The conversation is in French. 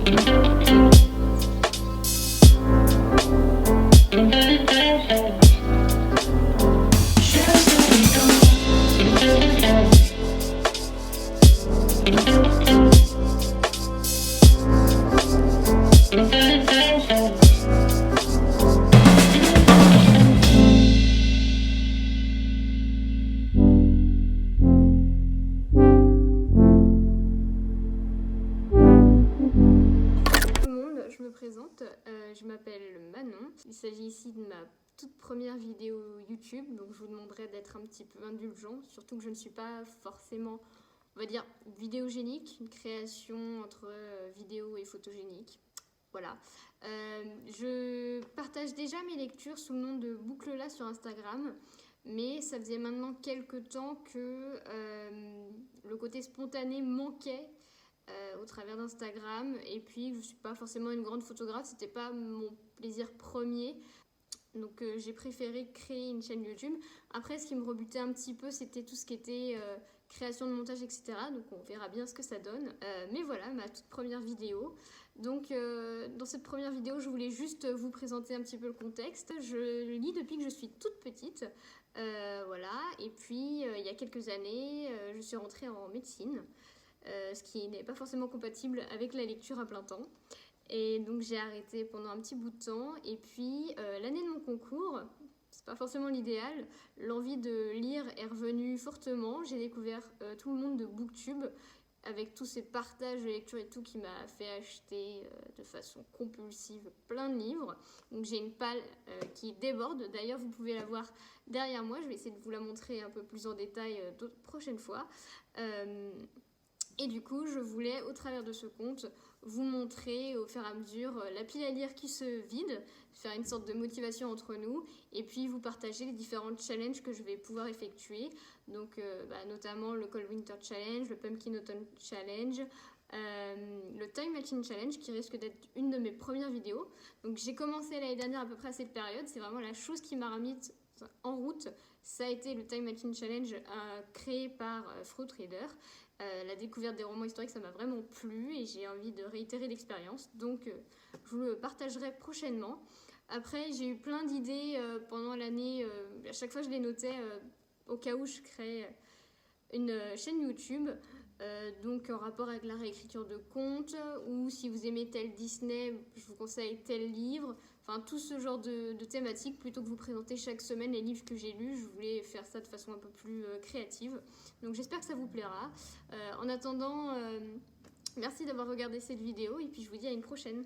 Je me présente, je m'appelle Manon. Il s'agit ici de ma toute première vidéo YouTube, donc je vous demanderai d'être un petit peu indulgent, surtout que je ne suis pas forcément, on va dire, vidéogénique, une création entre vidéo et photogénique. Voilà. Je partage déjà mes lectures sous le nom de Boucle-là sur Instagram, mais ça faisait maintenant quelques temps que le côté spontané manquait au travers d'Instagram, et puis je suis pas forcément une grande photographe, c'était pas mon plaisir premier, donc j'ai préféré créer une chaîne YouTube. Après, ce qui me rebutait un petit peu, c'était tout ce qui était création de montage, etc. Donc on verra bien ce que ça donne. Mais voilà, ma toute première vidéo. Donc dans cette première vidéo, je voulais juste vous présenter un petit peu le contexte. Je lis depuis que je suis toute petite. Voilà, et puis il y a quelques années, je suis rentrée en médecine. Ce qui n'est pas forcément compatible avec la lecture à plein temps. Et donc j'ai arrêté pendant un petit bout de temps. Et puis l'année de mon concours, c'est pas forcément l'idéal, l'envie de lire est revenue fortement. J'ai découvert tout le monde de Booktube, avec tous ces partages de lecture et tout qui m'a fait acheter de façon compulsive plein de livres. Donc j'ai une palle qui déborde. D'ailleurs, vous pouvez la voir derrière moi. Je vais essayer de vous la montrer un peu plus en détail d'autres prochaines fois. Et du coup, je voulais, au travers de ce compte, vous montrer au fur et à mesure la pile à lire qui se vide, faire une sorte de motivation entre nous, et puis vous partager les différents challenges que je vais pouvoir effectuer. Donc, notamment le Cold Winter Challenge, le Pumpkin Autumn Challenge, le Time Machine Challenge, qui risque d'être une de mes premières vidéos. Donc, j'ai commencé l'année dernière à peu près à cette période. C'est vraiment la chose qui m'a remise en route. Ça a été le Time Machine Challenge créé par Fruit Reader. La découverte des romans historiques, ça m'a vraiment plu et j'ai envie de réitérer l'expérience. Donc, je vous le partagerai prochainement. Après, j'ai eu plein d'idées pendant l'année. À chaque fois, je les notais au cas où je crée une chaîne YouTube. Donc, en rapport avec la réécriture de contes, ou si vous aimez tel Disney, je vous conseille tel livre. Enfin, tout ce genre de thématiques, plutôt que vous présenter chaque semaine les livres que j'ai lus, je voulais faire ça de façon un peu plus créative. Donc j'espère que ça vous plaira. En attendant, merci d'avoir regardé cette vidéo et puis je vous dis à une prochaine.